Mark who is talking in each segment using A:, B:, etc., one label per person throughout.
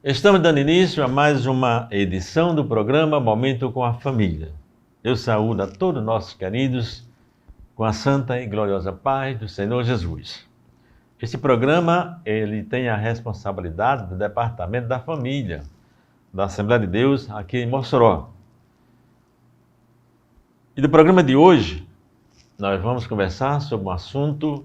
A: Estamos dando início a mais uma edição do programa Momento com a Família. Eu saúdo a todos nossos queridos com a santa e gloriosa paz do Senhor Jesus. Este programa, ele tem a responsabilidade do Departamento da Família, da Assembleia de Deus aqui em Mossoró. E do programa de hoje, nós vamos conversar sobre um assunto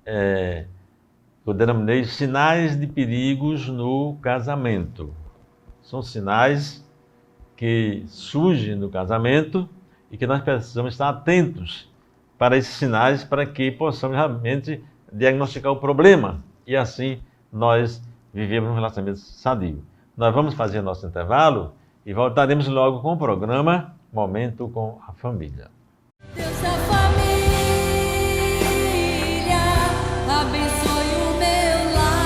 A: que eu denominei sinais de perigos no casamento. São sinais que surgem no casamento e que nós precisamos estar atentos para esses sinais para que possamos realmente diagnosticar o problema e assim nós vivemos um relacionamento sadio. Nós vamos fazer nosso intervalo e voltaremos logo com o programa Momento com a Família.
B: Deus da família, abençoe o meu lar.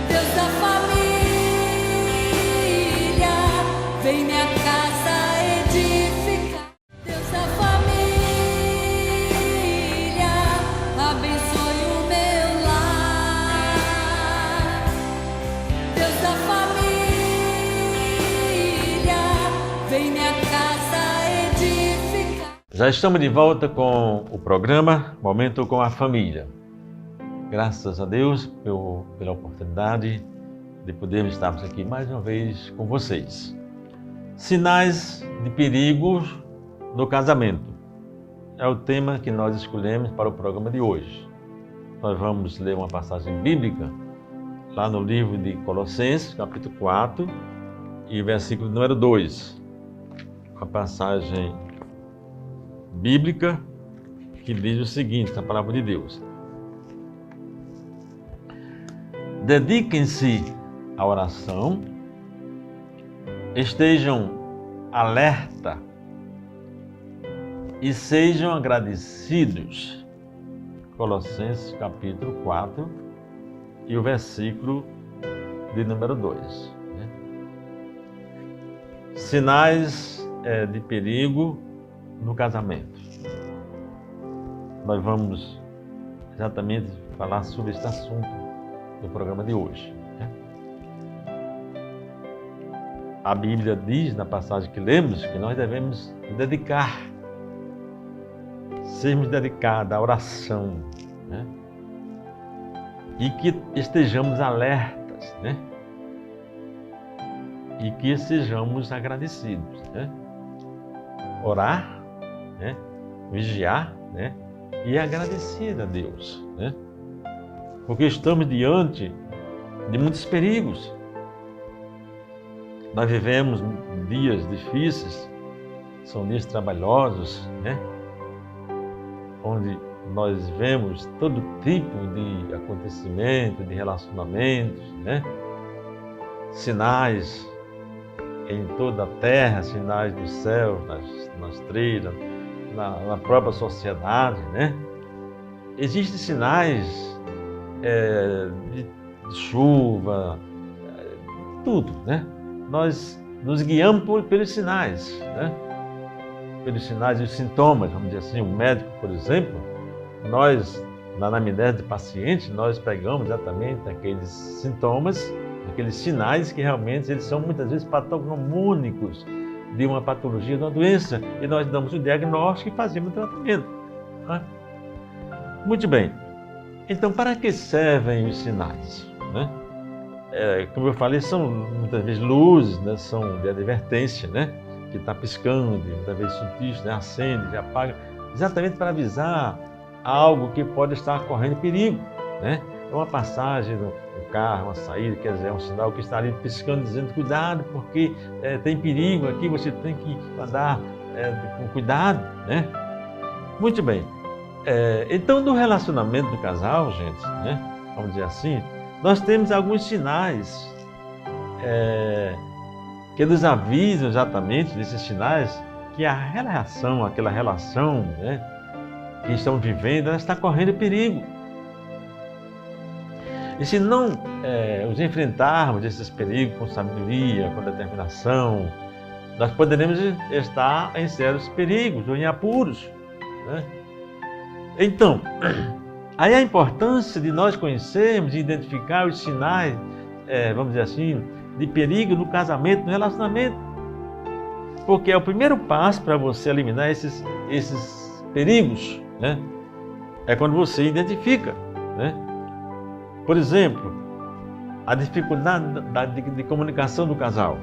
B: Deus da família, vem minha casa edificar. Deus da família, abençoe o meu lar. Deus da família, vem minha casa edificar.
A: Já estamos de volta com o programa Momento com a Família. Graças a Deus pela oportunidade de podermos estarmos aqui mais uma vez com vocês. Sinais de perigo no casamento é o tema que nós escolhemos para o programa de hoje. Nós vamos ler uma passagem bíblica lá no livro de Colossenses, capítulo 4, e versículo número 2. Uma passagem bíblica que diz o seguinte, na palavra de Deus: dediquem-se à oração, estejam alerta e sejam agradecidos. Colossenses capítulo 4 e o versículo de número 2. Sinais de perigo no casamento. Nós vamos exatamente falar sobre este assunto no programa de hoje. A Bíblia diz, na passagem que lemos, que nós devemos dedicar, sermos dedicados à oração, e que estejamos alertas, e que sejamos agradecidos. Orar, vigiar, e agradecer a Deus, porque estamos diante de muitos perigos. Nós vivemos dias difíceis, são dias trabalhosos, onde nós vemos todo tipo de acontecimento, de relacionamentos, sinais em toda a terra, sinais dos céus, nas estrelas, na própria sociedade, Existem sinais de chuva, tudo, Nós nos guiamos pelos sinais, Pelos sinais e os sintomas, vamos dizer assim. O médico, por exemplo, nós, na anamnese de paciente, nós pegamos exatamente aqueles sintomas, aqueles sinais que realmente eles são muitas vezes patognomônicos de uma patologia, de uma doença, e nós damos o diagnóstico e fazemos o tratamento. Muito bem. Então, para que servem os sinais? Como eu falei, são muitas vezes luzes, são de advertência, que está piscando, muitas vezes sutis, acende, apaga, exatamente para avisar algo que pode estar correndo perigo. É uma passagem no carro, uma saída, quer dizer, é um sinal que está ali piscando, dizendo cuidado, porque tem perigo aqui, você tem que andar com cuidado. Muito bem. Então, no relacionamento do casal, gente, vamos dizer assim, nós temos alguns sinais que nos avisam exatamente desses sinais que aquela relação que estão vivendo, ela está correndo perigo. E se não os enfrentarmos esses perigos com sabedoria, com determinação, nós poderemos estar em sérios perigos ou em apuros. Então, Aí a importância de nós conhecermos e identificar os sinais, vamos dizer assim, de perigo no casamento, no relacionamento. Porque é o primeiro passo para você eliminar esses perigos, né? É quando você identifica, né? Por exemplo, a dificuldade de comunicação do casal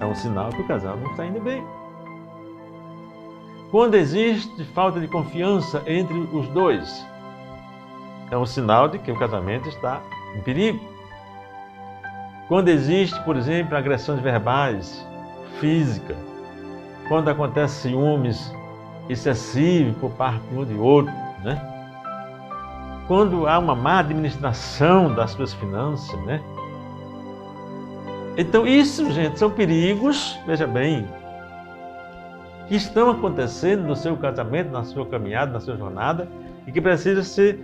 A: é um sinal que o casal não está indo bem. Quando existe falta de confiança entre os dois, é um sinal de que o casamento está em perigo. Quando existe, por exemplo, agressões verbais, físicas, quando acontece ciúmes excessivos por parte de um ou de outro, né? Quando há uma má administração das suas finanças, né? Então isso, gente, são perigos, veja bem, que estão acontecendo no seu casamento, na sua caminhada, na sua jornada, e que precisa ser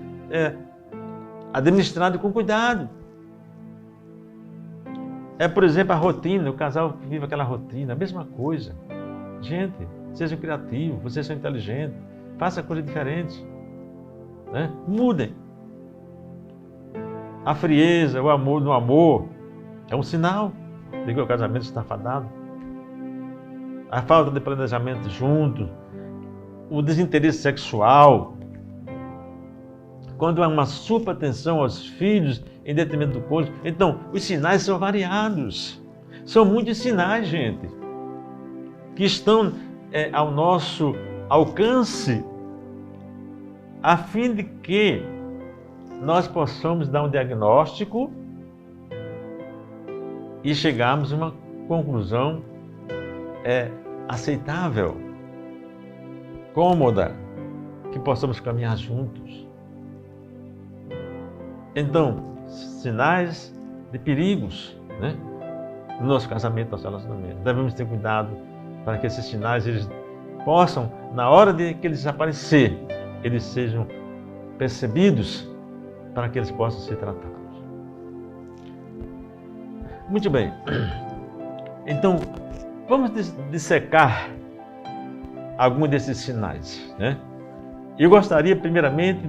A: administrado com cuidado. Por exemplo, a rotina, o casal vive aquela rotina, a mesma coisa. Gente, sejam criativos, vocês são inteligentes, façam coisas diferentes, né? Mudem. A frieza, o amor no amor, é um sinal de que o casamento está fadado. A falta de planejamento junto, o desinteresse sexual, quando há uma superatenção aos filhos em detrimento do cônjuge. Então, os sinais são variados. São muitos sinais, gente, que estão ao nosso alcance, a fim de que nós possamos dar um diagnóstico e chegarmos a uma conclusão aceitável, cômoda, que possamos caminhar juntos. Então, sinais de perigos, né, no nosso casamento, no nosso relacionamento. Devemos ter cuidado para que esses sinais eles possam, na hora de que eles aparecerem, eles sejam percebidos para que eles possam ser tratados. Muito bem. Então, vamos dissecar alguns desses sinais, né? Eu gostaria, primeiramente,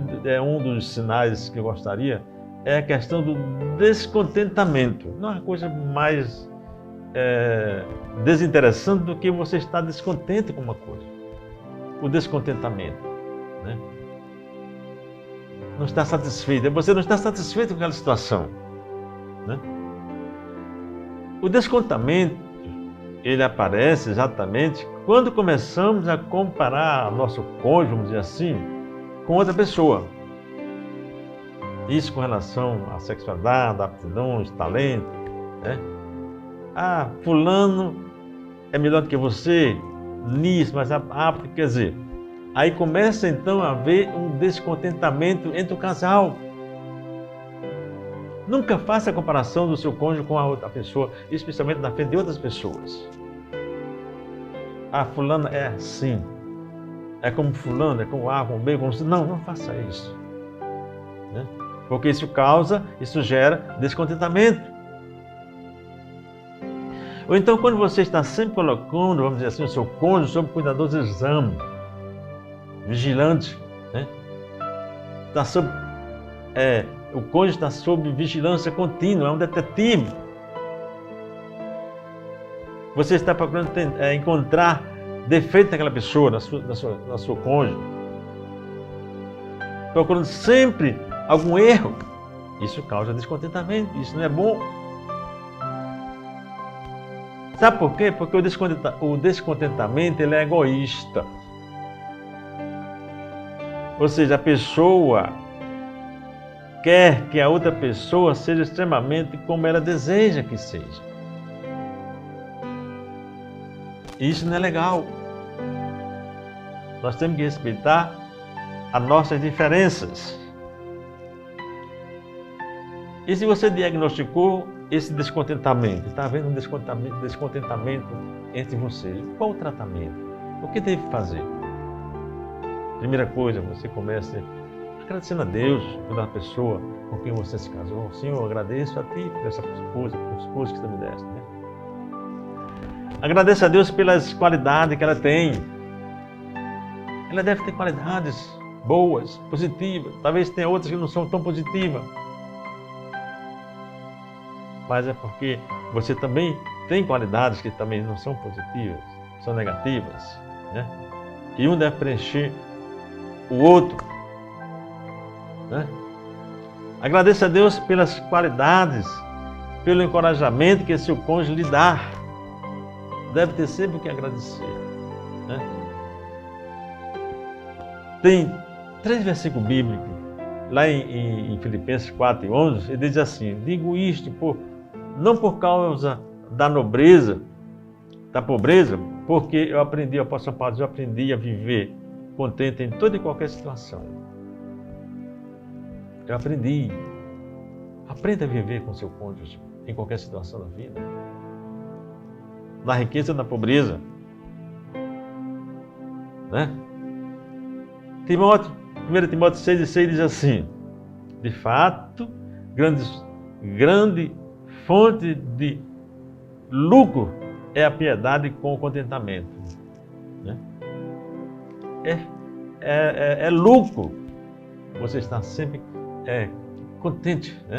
A: um dos sinais que eu gostaria é a questão do descontentamento. Não é uma coisa mais desinteressante do que você estar descontente com uma coisa. O descontentamento, né? Não está satisfeito. Você não está satisfeito com aquela situação, né? O descontentamento, ele aparece exatamente quando começamos a comparar nosso cônjuge, vamos dizer assim, com outra pessoa. Isso com relação à sexualidade, aptidões, talento, né? Fulano é melhor do que você nisso, mas apto, quer dizer, aí começa então a haver um descontentamento entre o casal. Nunca faça a comparação do seu cônjuge com a outra pessoa, especialmente na frente de outras pessoas. Fulano é assim, é como fulano, é como A, como B, como C. Não faça isso, né? Porque isso gera descontentamento. Ou então, quando você está sempre colocando, vamos dizer assim, o seu cônjuge sob cuidadoso exame, vigilante, né? O cônjuge está sob vigilância contínua, é um detetive. Você está procurando encontrar defeito naquela pessoa, na sua cônjuge. Procurando sempre algum erro. Isso causa descontentamento, isso não é bom. Sabe por quê? Porque o descontentamento ele é egoísta. Ou seja, a pessoa quer que a outra pessoa seja extremamente como ela deseja que seja. Isso não é legal. Nós temos que respeitar as nossas diferenças. E se você diagnosticou esse descontentamento, está havendo um descontentamento entre vocês, qual o tratamento? O que deve fazer? Primeira coisa, você começa agradecendo a Deus pela pessoa com quem você se casou. Senhor, eu agradeço a Ti por essa esposa, por esposa que Tu me deste, né? Agradeço a Deus pelas qualidades que ela tem. Ela deve ter qualidades boas, positivas. Talvez tenha outras que não são tão positivas. Mas é porque você também tem qualidades que também não são positivas, são negativas, né? E um deve preencher o outro, né? Agradeça a Deus pelas qualidades, pelo encorajamento que seu cônjuge lhe dá. Deve ter sempre o que agradecer, né? Tem 3 versículos bíblicos, lá em Filipenses 4:11, ele diz assim: digo isto não por causa da nobreza, da pobreza, porque eu aprendi, o apóstolo Paulo diz, eu aprendi a viver contente em toda e qualquer situação. Eu aprendi. Aprenda a viver com seu cônjuge em qualquer situação da vida. Na riqueza ou na pobreza, né? 1 Timóteo 6:6 diz assim: de fato, grande fonte de lucro é a piedade com o contentamento, né? É lucro você está sempre contente, né?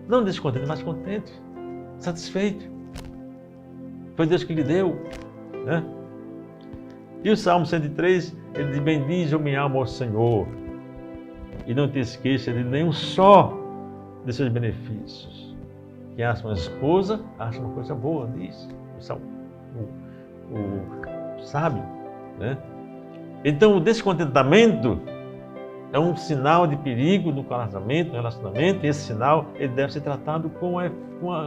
A: Não descontente, mas contente, satisfeito. Foi Deus que lhe deu, né? E o Salmo 103, ele diz: bendize minha alma ao Senhor e não te esqueça de nenhum só de seus benefícios. Quem acha uma esposa, acha uma coisa boa, diz o sábio, né? Então o descontentamento é um sinal de perigo no casamento, no relacionamento, e esse sinal ele deve ser tratado com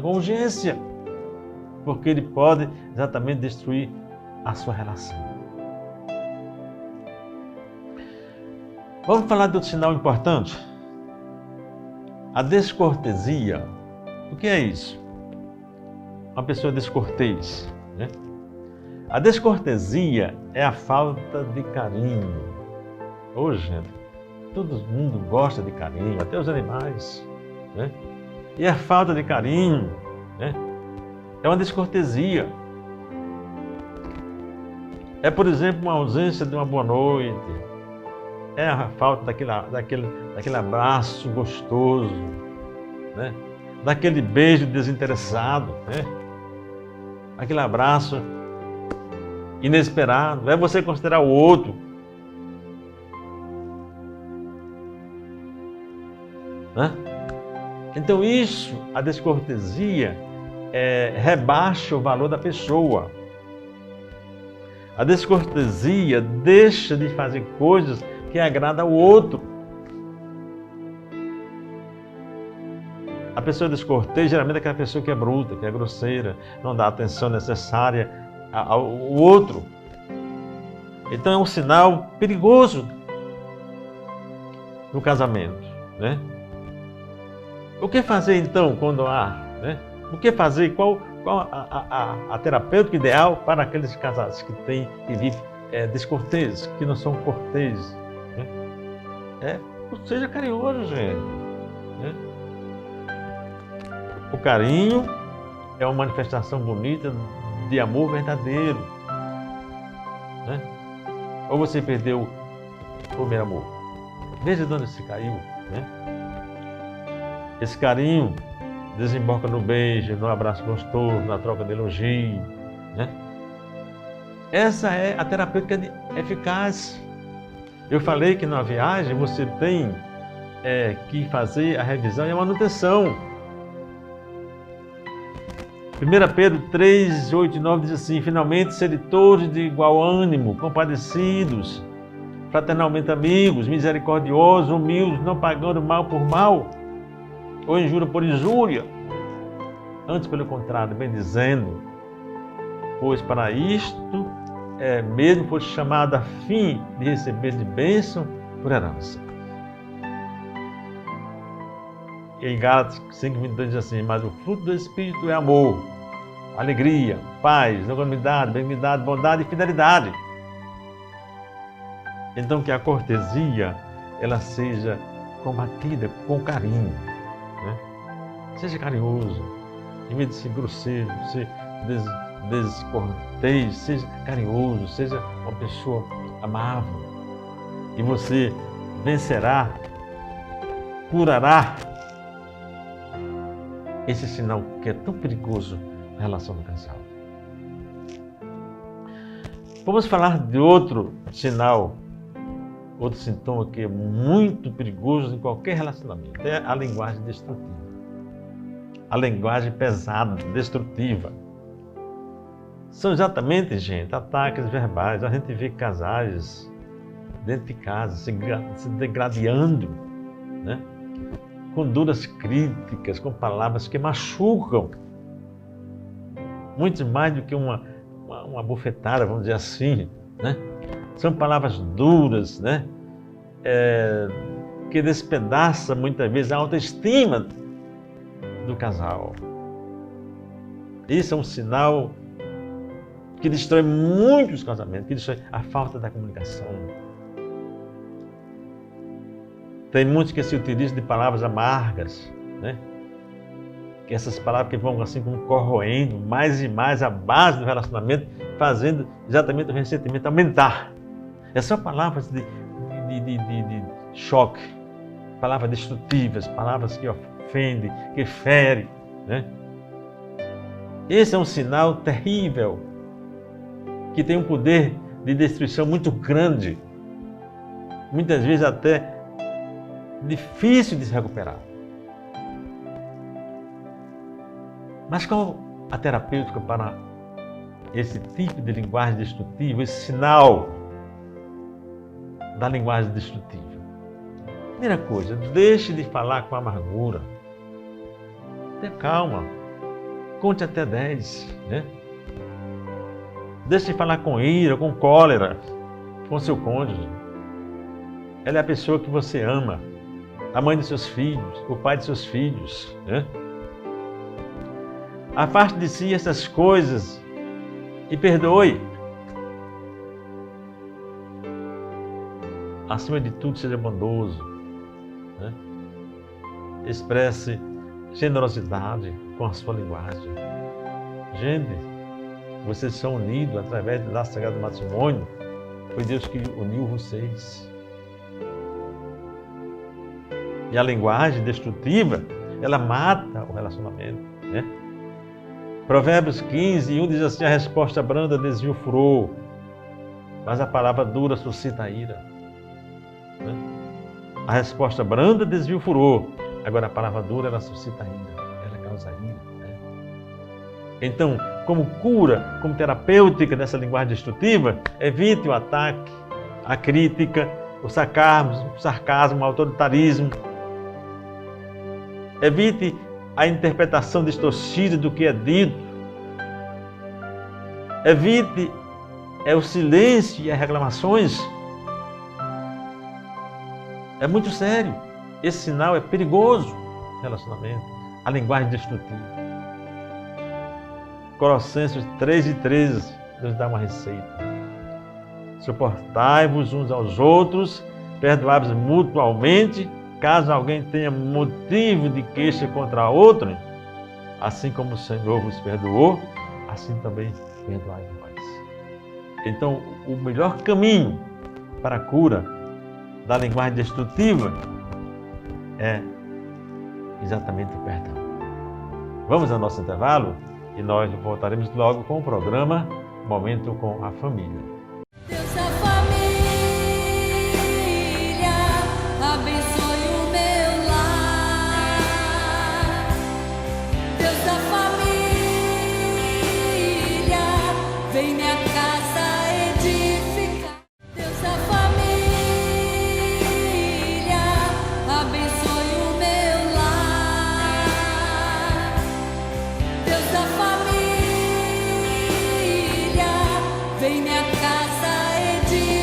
A: urgência, porque ele pode exatamente destruir a sua relação. Vamos falar de outro sinal importante? A descortesia. O que é isso? Uma pessoa descortês, né? A descortesia é a falta de carinho. Ô, gente, todo mundo gosta de carinho, até os animais, né? E a falta de carinho, né, é uma descortesia. É, por exemplo, uma ausência de uma boa noite. É a falta daquele abraço gostoso, né? Daquele beijo desinteressado, né? Aquele abraço inesperado. É você considerar o outro, né? Então isso, a descortesia, rebaixa o valor da pessoa. A descortesia deixa de fazer coisas que agradam ao outro. A pessoa descortês geralmente é aquela pessoa que é bruta, que é grosseira, não dá a atenção necessária ao outro. Então é um sinal perigoso no casamento, né? O que fazer então quando há, né? O que fazer? Qual a terapêutica ideal para aqueles casais que vivem descorteses, que não são corteses, né? Seja carinhoso, gente, né? O carinho é uma manifestação bonita de amor verdadeiro, né? Ou você perdeu o primeiro amor? Veja de onde se caiu, né? Esse carinho desemboca no beijo, no abraço gostoso, na troca de elogio, né? Essa é a terapêutica eficaz. Eu falei que na viagem você tem que fazer a revisão e a manutenção. 1 Pedro 3, 8 e 9 diz assim: finalmente, sede todos de igual ânimo, compadecidos, fraternalmente amigos, misericordiosos, humildes, não pagando mal por mal, ou injúria por injúria, antes pelo contrário, bendizendo, pois para isto mesmo foi chamado a fim de receber de bênção por herança. E em Gálatas 5:22 diz assim: mas o fruto do Espírito é amor, alegria, paz, longanimidade, benignidade, bondade e fidelidade. Então que a cortesia ela seja combatida com carinho, né? Seja carinhoso, em vez de ser grosseiro, ser descortês, seja carinhoso, seja uma pessoa amável. E você vencerá, curará. Esse sinal que é tão perigoso na relação do casal. Vamos falar de outro sinal, outro sintoma que é muito perigoso em qualquer relacionamento. É a linguagem destrutiva. A linguagem pesada, destrutiva. São exatamente, gente, ataques verbais. A gente vê casais dentro de casa se degradando, né? Com duras críticas, com palavras que machucam. Muito mais do que uma bofetada, vamos dizer assim, né? São palavras duras, né? Que despedaçam muitas vezes a autoestima do casal. Isso é um sinal que destrói muitos casamentos, que destrói a falta da comunicação. Tem muitos que se utilizam de palavras amargas, né? Que essas palavras que vão assim como corroendo mais e mais a base do relacionamento, fazendo exatamente o ressentimento aumentar. São palavras de choque, palavras destrutivas, palavras que ofendem, que ferem, né? Esse é um sinal terrível, que tem um poder de destruição muito grande, muitas vezes até difícil de se recuperar. Mas qual a terapêutica para esse tipo de linguagem destrutiva, esse sinal da linguagem destrutiva? Primeira coisa, deixe de falar com amargura. Tenha calma. Conte até 10, né? Deixe de falar com ira, com cólera, com seu cônjuge. Ela é a pessoa que você ama, a mãe de seus filhos, o pai de seus filhos, né? Afaste de si essas coisas e perdoe. Acima de tudo, seja bondoso, né? Expresse generosidade com a sua linguagem. Gente, vocês são unidos através do laço sagrado do matrimônio. Foi Deus que uniu vocês. E a linguagem destrutiva, ela mata o relacionamento, né? Provérbios 15:1 diz assim: a resposta branda desvia o furor, mas a palavra dura suscita a ira. Né? A resposta branda desvia o furor, agora a palavra dura ela suscita a ira, ela causa ira. Né? Então, como cura, como terapêutica dessa linguagem destrutiva, evite o ataque, a crítica, o sarcasmo, o autoritarismo. Evite a interpretação distorcida do que é dito. Evite o silêncio e as reclamações. É muito sério. Esse sinal é perigoso no relacionamento. A linguagem destrutiva. Colossenses 3:13 nos dá uma receita. Suportai-vos uns aos outros, perdoai-vos mutualmente, caso alguém tenha motivo de queixa contra outro, assim como o Senhor vos perdoou, assim também perdoai vós. Então, o melhor caminho para a cura da linguagem destrutiva é exatamente o perdão. Vamos ao nosso intervalo e nós voltaremos logo com o programa Momento com a Família.
B: Deus da família, abençoe o meu lar. Deus da família, vem minha casa edificar. Deus da família, abençoe o meu lar. Deus da família, vem minha casa edificar.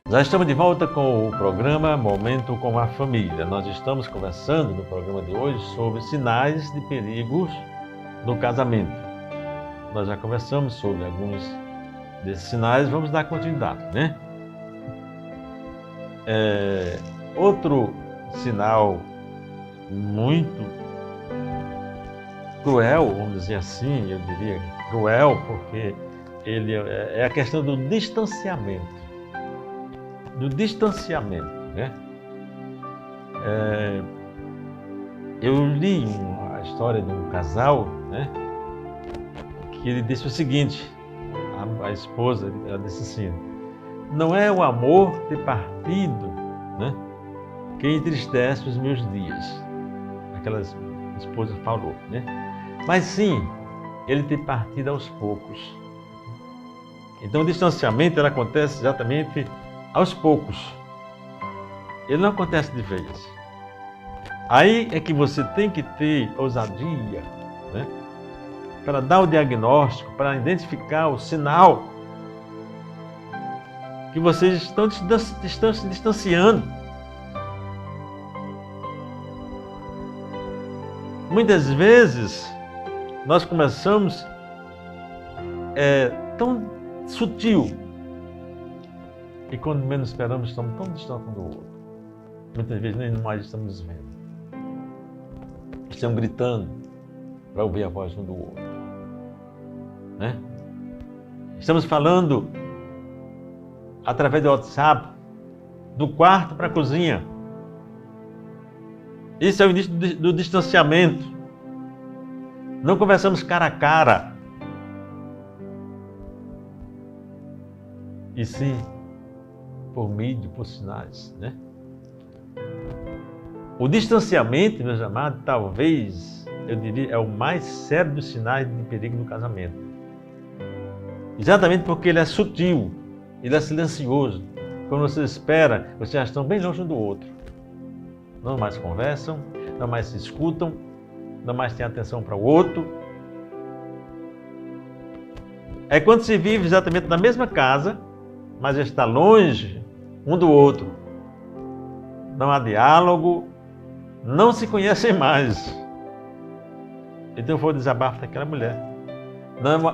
A: Já estamos de volta com o programa Momento com a Família. Nós estamos conversando no programa de hoje sobre sinais de perigos no casamento. Nós já conversamos sobre alguns desses sinais, vamos dar continuidade, né? Outro sinal muito cruel, vamos dizer assim, eu diria cruel, porque ele é a questão do distanciamento. Do distanciamento, né? Eu li a história de um casal, né, que ele disse o seguinte, a esposa, ela disse assim, não é o amor ter partido, né, que entristece os meus dias. Aquela esposa falou, né? Mas sim, ele ter partido aos poucos. Então o distanciamento ele acontece exatamente aos poucos. Ele não acontece de vez. Aí é que você tem que ter ousadia, né, para dar o diagnóstico, para identificar o sinal que vocês estão se distanciando. Muitas vezes nós começamos tão sutil e quando menos esperamos estamos tão distantes um do outro. Muitas vezes nem mais estamos vendo. Estamos gritando para ouvir a voz um do outro, né? Estamos falando através do WhatsApp, do quarto para a cozinha. Isso é o início do distanciamento. Não conversamos cara a cara. E sim, por mídia, por sinais, né? O distanciamento, meus amados, talvez, eu diria, é o mais sério dos sinais de perigo do casamento. Exatamente porque ele é sutil, ele é silencioso. Quando você espera, vocês já estão bem longe um do outro. Não mais conversam, não mais se escutam, não mais têm atenção para o outro. É quando se vive exatamente na mesma casa, mas está longe um do outro. Não há diálogo, não se conhecem mais. Então foi o desabafo daquela mulher.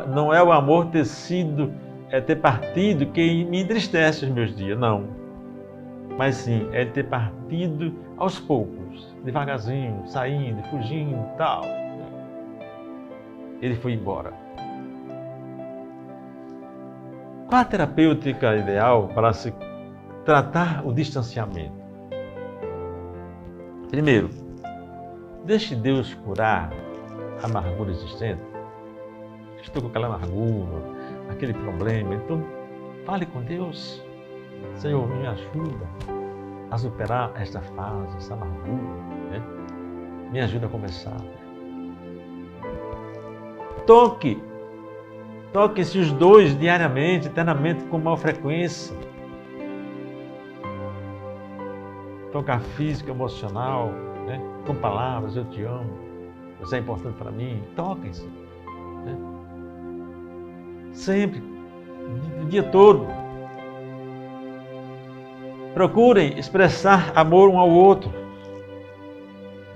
A: Não é o amor ter partido que me entristece os meus dias, não. Mas sim, é ter partido aos poucos, devagarzinho, saindo, fugindo e tal. Ele foi embora. Qual a terapêutica ideal para se tratar o distanciamento? Primeiro, deixe Deus curar a amargura existente. Estou com aquela amargura, aquele problema. Então, fale com Deus. Senhor, me ajuda a superar esta fase, essa amargura, né? Me ajuda a começar. Toquem-se os dois diariamente, eternamente, com maior frequência. Tocar físico, emocional, né? Com palavras, eu te amo, você é importante para mim. Toquem-se, né? Sempre, o dia todo. Procurem expressar amor um ao outro,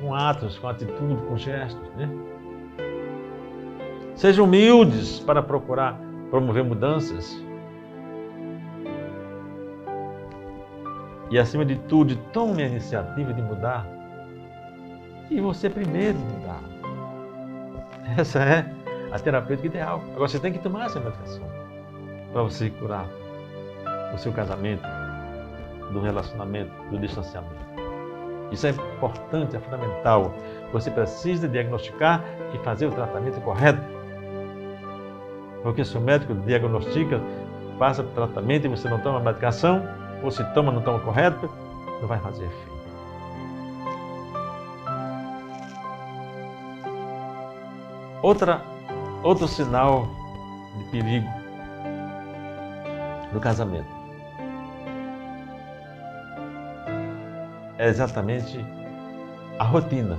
A: com atos, com atitude, com gestos, né? Sejam humildes para procurar promover mudanças. E, acima de tudo, tome a iniciativa de mudar. E você primeiro mudar. Essa é a terapêutica ideal. Agora você tem que tomar essa medicação para você curar o seu casamento, do relacionamento, do distanciamento. Isso é importante, é fundamental. Você precisa diagnosticar e fazer o tratamento correto. Porque se o médico diagnostica, passa para o tratamento e você não toma a medicação, ou se toma não toma correto, não vai fazer efeito. Outro sinal de perigo no casamento é exatamente a rotina.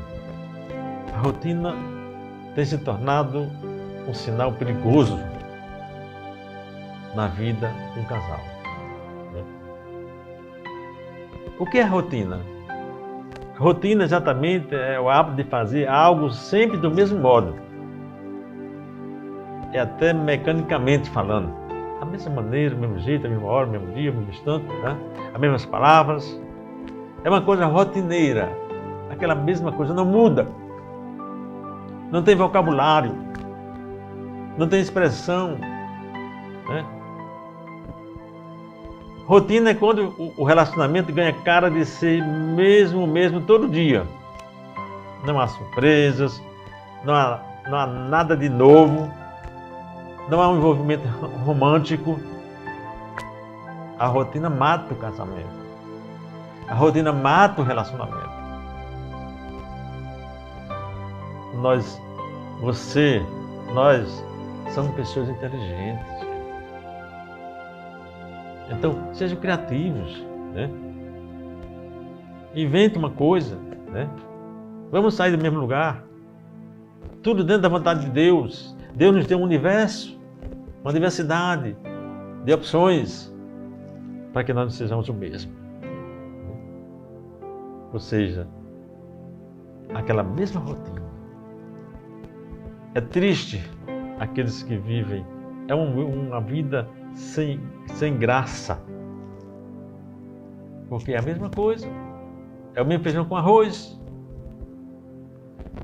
A: A rotina tem se tornado um sinal perigoso na vida de um casal. O que é rotina? Rotina exatamente é o hábito de fazer algo sempre do mesmo modo. É até mecanicamente falando. Da mesma maneira, do mesmo jeito, da mesma hora, do mesmo dia, do mesmo instante, tá? As mesmas palavras. É uma coisa rotineira. Aquela mesma coisa não muda. Não tem vocabulário. Não tem expressão, né? Rotina é quando o relacionamento ganha cara de ser mesmo todo dia. Não há surpresas, não há nada de novo, não há um envolvimento romântico. A rotina mata o casamento. A rotina mata o relacionamento. Nós somos pessoas inteligentes. Então, sejam criativos, né? Invente uma coisa, né? Vamos sair do mesmo lugar. Tudo dentro da vontade de Deus. Deus nos deu um universo, uma diversidade de opções para que nós não sejamos o mesmo. Ou seja, aquela mesma rotina. É triste aqueles que vivem, é uma vida sem graça. Porque é a mesma coisa. É o mesmo feijão com arroz.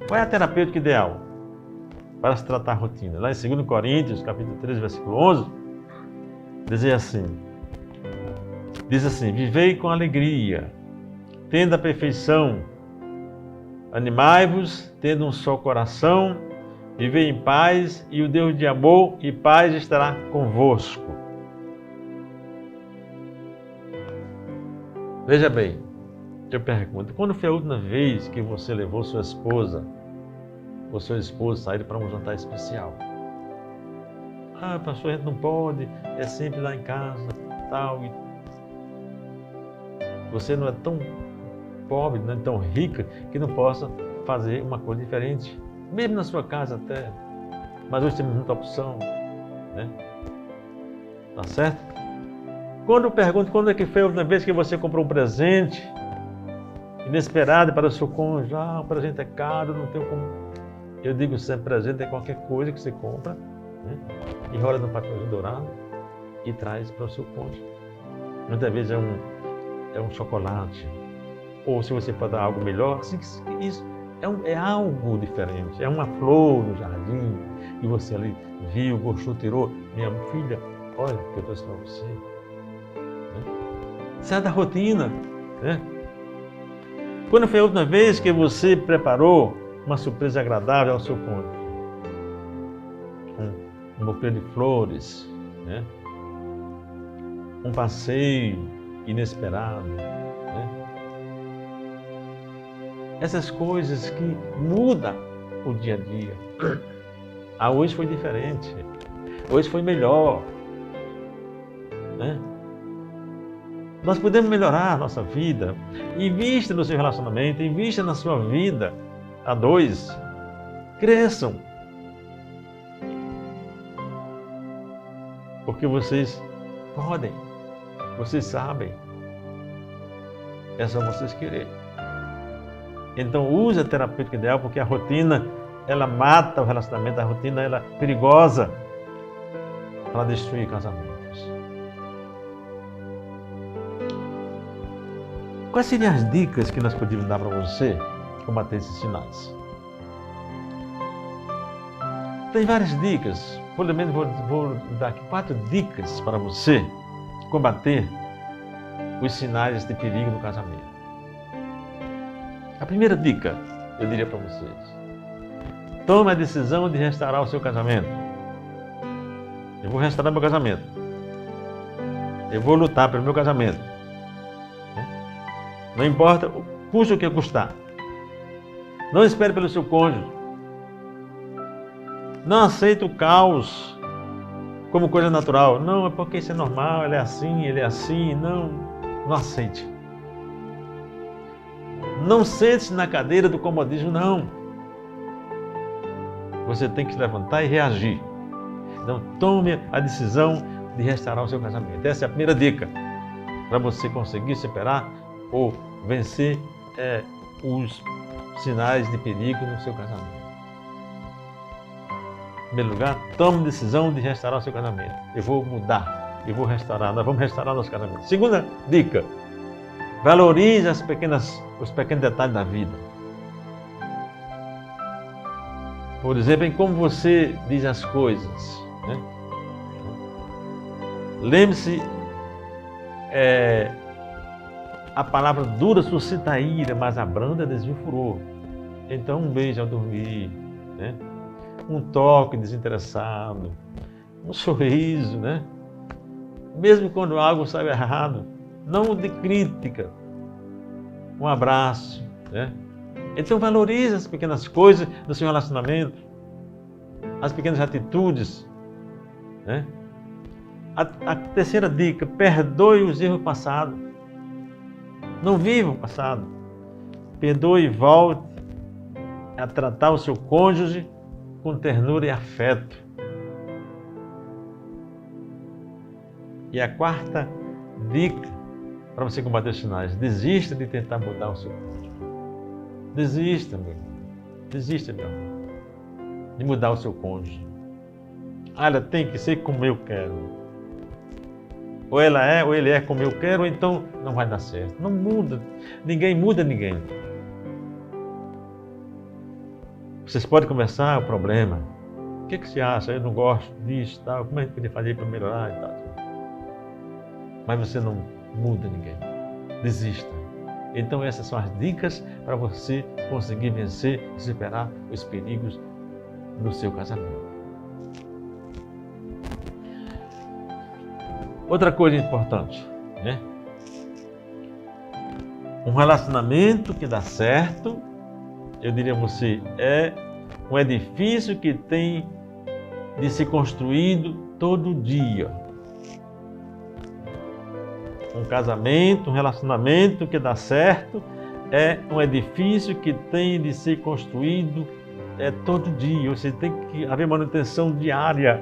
A: Qual é a terapêutica ideal para se tratar a rotina? Lá em 2 Coríntios, capítulo 13, versículo 11, diz assim, vivei com alegria, tendo a perfeição, animai-vos, tendo um só coração, vivei em paz, e o Deus de amor e paz estará convosco. Veja bem, eu pergunto, quando foi a última vez que você levou sua esposa ou seu esposo sair para um jantar especial? Ah, pastor, a gente não pode, é sempre lá em casa, tal. Você não é tão pobre, não é tão rica, que não possa fazer uma coisa diferente. Mesmo na sua casa até. Mas hoje temos muita opção, né? Tá certo? Quando eu pergunto quando é que foi a última vez que você comprou um presente inesperado para o seu cônjuge, o presente é caro, não tenho como. Eu digo sempre, presente é qualquer coisa que você compra, né? Enrola no papelzinho dourado e traz para o seu cônjuge. Muitas vezes é um chocolate, ou se você pode dar algo melhor, assim, isso é algo diferente, é uma flor no jardim, e você ali viu, gostou, tirou, minha filha, olha o que eu trouxe para você. Sai da rotina, né? Quando foi a última vez que você preparou uma surpresa agradável ao seu cônjuge? Um buquê de flores, né? Um passeio inesperado, né? Essas coisas que mudam o dia a dia. Hoje foi diferente, hoje foi melhor, né? Nós podemos melhorar a nossa vida. Invista no seu relacionamento, invista na sua vida a dois. Cresçam. Porque vocês podem, vocês sabem. É só vocês quererem. Então use a terapêutica ideal, porque a rotina, ela mata o relacionamento, a rotina ela é perigosa para destruir casamentos. Quais seriam as dicas que nós podíamos dar para você combater esses sinais? Tem várias dicas, pelo menos vou dar aqui 4 dicas para você combater os sinais de perigo no casamento. A primeira dica, eu diria para vocês, tome a decisão de restaurar o seu casamento. Eu vou restaurar meu casamento. Eu vou lutar pelo meu casamento. Não importa, custe o que custar. Não espere pelo seu cônjuge. Não aceite o caos como coisa natural. Não, é porque isso é normal, ele é assim. Não aceite. Não sente-se na cadeira do comodismo, não. Você tem que se levantar e reagir. Então, tome a decisão de restaurar o seu casamento. Essa é a primeira dica para você conseguir superar ou vencer os sinais de perigo no seu casamento. Em primeiro lugar, tome a decisão de restaurar o seu casamento. Eu vou mudar, eu vou restaurar, nós vamos restaurar nosso casamento. Segunda dica, valorize os pequenos detalhes da vida. Por exemplo, em como você diz as coisas, né? Lembre-se A palavra dura suscita ira, mas a branda desvia o furor. Então um beijo ao dormir, né? Um toque desinteressado, um sorriso, né? Mesmo quando algo sai errado, não de crítica, um abraço, né? Então valorize as pequenas coisas do seu relacionamento, as pequenas atitudes, né? A terceira dica, perdoe os erros passados. Não viva o passado. Perdoe e volte a tratar o seu cônjuge com ternura e afeto. E a quarta dica para você combater os sinais: desista de tentar mudar o seu cônjuge. Desista, meu irmão. Desista, meu irmão, de mudar o seu cônjuge. Olha, tem que ser como eu quero. Ou ela é, ou ele é como eu quero, ou então não vai dar certo. Não muda. Ninguém muda ninguém. Vocês podem conversar o problema. O que você acha? Eu não gosto disso, tal. Como é que eu podia fazer para melhorar e tal? Mas você não muda ninguém. Desista. Então essas são as dicas para você conseguir vencer e superar os perigos no seu casamento. Outra coisa importante, né? Um relacionamento que dá certo, eu diria a você, é um edifício que tem de ser construído todo dia. Um casamento, um relacionamento que dá certo é um edifício que tem de ser construído todo dia. Ou seja, tem que haver manutenção diária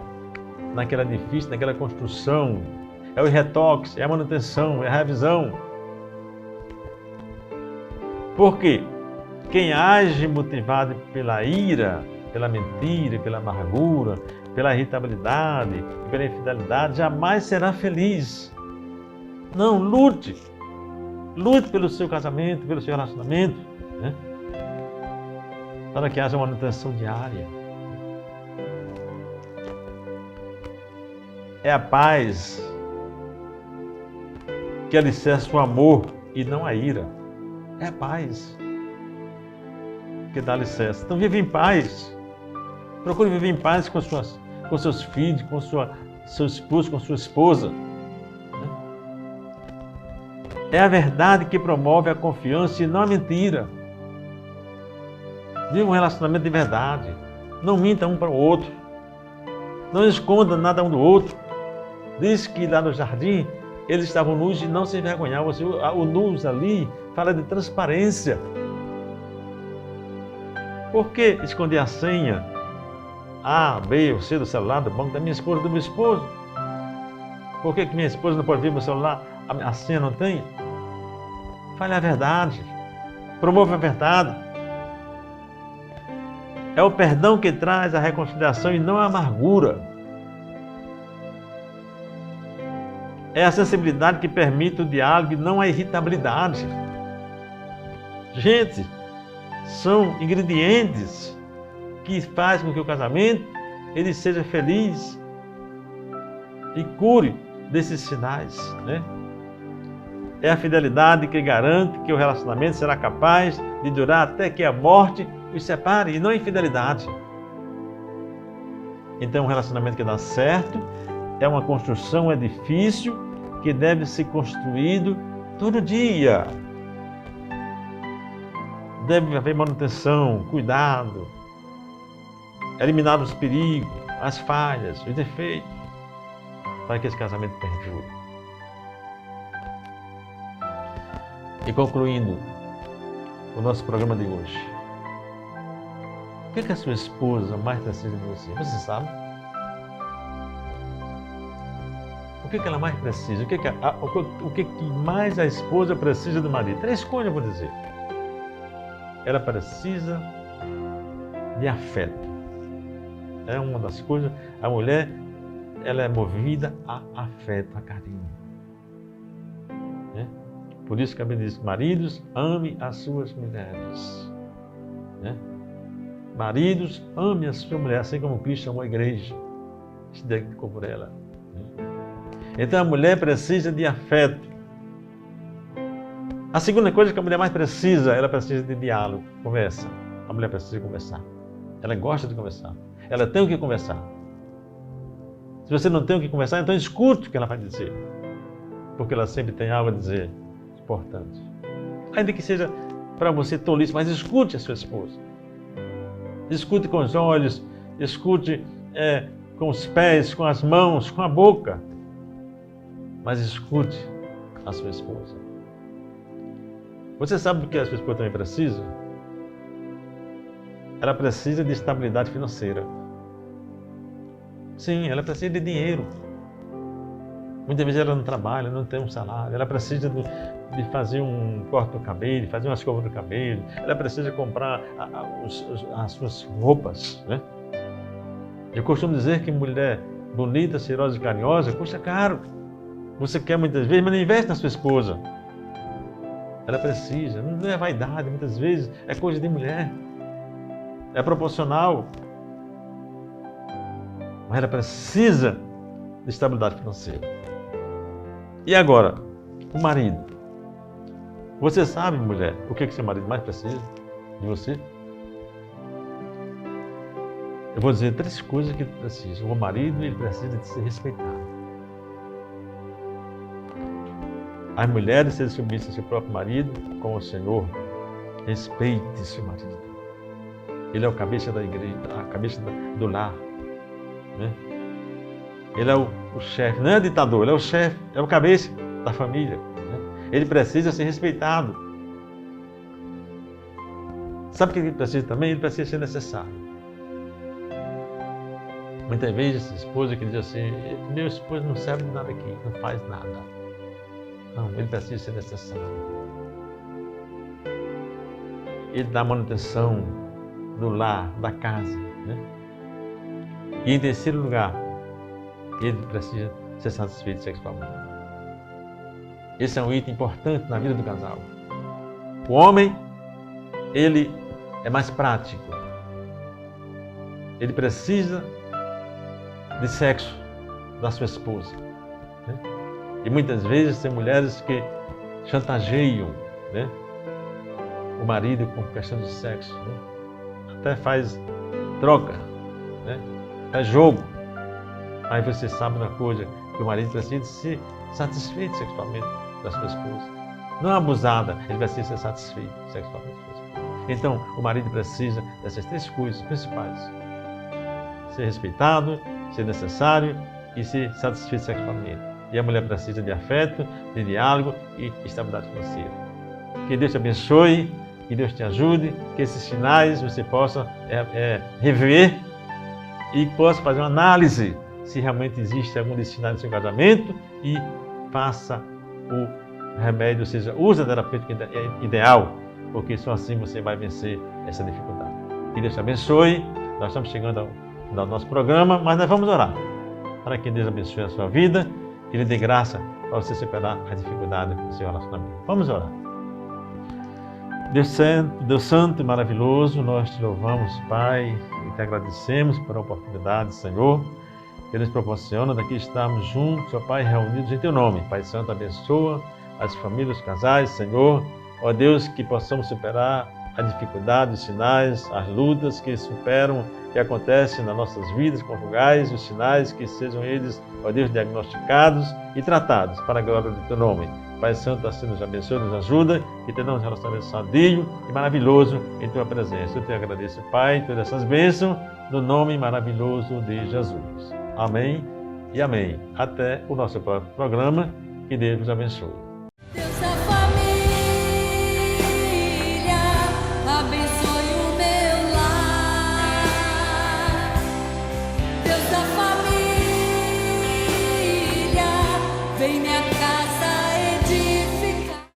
A: naquele edifício, naquela construção. É o retoque, é a manutenção, é a revisão. Por quê? Quem age motivado pela ira, pela mentira, pela amargura, pela irritabilidade, pela infidelidade, jamais será feliz. Não, lute. Lute pelo seu casamento, pelo seu relacionamento, né? Para que haja uma manutenção diária. É a paz que alicerça o amor e não a ira. É a paz que dá alicerce. Então vive em paz. Procure viver em paz com seus filhos, com seu esposo, com sua esposa. É a verdade que promove a confiança e não a mentira. Viva um relacionamento de verdade. Não minta um para o outro. Não esconda nada um do outro. Diz que lá no jardim eles estavam nus e não se envergonhavam. O nus ali fala de transparência. Por que esconder a senha A, B ou C do celular, do banco da minha esposa, do meu esposo? Por que minha esposa não pode ver meu celular? A senha não tem? Fale a verdade. Promova a verdade. É o perdão que traz a reconciliação e não a amargura. É a sensibilidade que permite o diálogo e não a irritabilidade. Gente, são ingredientes que fazem com que o casamento ele seja feliz e cure desses sinais, né? É a fidelidade que garante que o relacionamento será capaz de durar até que a morte os separe, e não a infidelidade. Então, um relacionamento que dá certo é uma construção, um edifício que deve ser construído todo dia. Deve haver manutenção, cuidado, eliminar os perigos, as falhas, os defeitos, para que esse casamento perdure. E concluindo o nosso programa de hoje, o que a sua esposa mais precisa de você? Você sabe? O que ela mais precisa? O que mais a esposa precisa do marido? 3 coisas eu vou dizer. Ela precisa de afeto. É uma das coisas. A mulher, ela é movida a afeto, a carinho. Né? Por isso que a Bíblia diz: maridos, ame as suas mulheres. Né? Maridos, ame a sua mulher, assim como Cristo amou a igreja. Se dedicou por ela. Então a mulher precisa de afeto. A segunda coisa que a mulher mais precisa, ela precisa de diálogo, conversa. A mulher precisa conversar. Ela gosta de conversar. Ela tem o que conversar. Se você não tem o que conversar, então escute o que ela vai dizer. Porque ela sempre tem algo a dizer importante. Ainda que seja para você tolice, mas escute a sua esposa. Escute com os olhos, escute com os pés, com as mãos, com a boca. Mas escute a sua esposa. Você sabe do que a sua esposa também precisa? Ela precisa de estabilidade financeira. Sim, ela precisa de dinheiro. Muitas vezes ela não trabalha, não tem um salário. Ela precisa de fazer um corte do cabelo, fazer uma escova do cabelo. Ela precisa comprar as suas roupas, né? Eu costumo dizer que mulher bonita, cheirosa e carinhosa custa caro. Você quer muitas vezes, mas não investe na sua esposa. Ela precisa, não é vaidade, muitas vezes é coisa de mulher. É proporcional. Mas ela precisa de estabilidade financeira. E agora, o marido. Você sabe, mulher, o que seu marido mais precisa de você? Eu vou dizer 3 coisas que ele precisa. O marido, ele precisa de ser respeitado. As mulheres sejam submissas ao seu próprio marido, como o Senhor. Respeite seu marido. Ele é o cabeça da igreja, a cabeça do lar. Né? Ele é o chefe, não é o ditador, ele é o chefe, é o cabeça da família. Né? Ele precisa ser respeitado. Sabe o que ele precisa também? Ele precisa ser necessário. Muitas vezes a esposa que diz assim, meu esposo não serve de nada aqui, não faz nada. Não, ele precisa ser necessário. Ele dá manutenção do lar, da casa. Né? E em terceiro lugar, ele precisa ser satisfeito sexualmente. Esse é um item importante na vida do casal. O homem, ele é mais prático. Ele precisa de sexo da sua esposa. Né? E muitas vezes tem mulheres que chantageiam, né, o marido com questão de sexo. Né? Até faz troca, né? Faz jogo. Aí você sabe uma coisa, que o marido precisa ser satisfeito sexualmente da sua esposa. Não abusada, ele precisa ser satisfeito sexualmente da sua esposa. Então, o marido precisa dessas 3 coisas principais. Ser respeitado, ser necessário e ser satisfeito sexualmente. E a mulher precisa de afeto, de diálogo e estabilidade financeira. Que Deus te abençoe, que Deus te ajude, que esses sinais você possa rever e possa fazer uma análise se realmente existe algum desses sinais no seu casamento e faça o remédio, ou seja, use a terapêutica ideal, porque só assim você vai vencer essa dificuldade. Que Deus te abençoe. Nós estamos chegando ao nosso programa, mas nós vamos orar para que Deus abençoe a sua vida, que Ele dê graça para você superar a dificuldade do seu relacionamento. Vamos orar. Deus Santo e maravilhoso, nós te louvamos, Pai, e te agradecemos por a oportunidade, Senhor, que nos proporciona daqui estarmos juntos, ó Pai, reunidos em Teu nome. Pai Santo, abençoa as famílias, os casais, Senhor. Ó Deus, que possamos superar a dificuldade, os sinais, as lutas que superam, que acontecem nas nossas vidas conjugais, os sinais que sejam eles, ó Deus, diagnosticados e tratados para a glória do Teu nome. Pai Santo, assim nos abençoa, nos ajuda, que tenhamos um relacionamento sadio e maravilhoso em Tua presença. Eu te agradeço, Pai, todas essas bênçãos, no nome maravilhoso de Jesus. Amém e amém. Até o nosso próximo programa. Que Deus nos abençoe.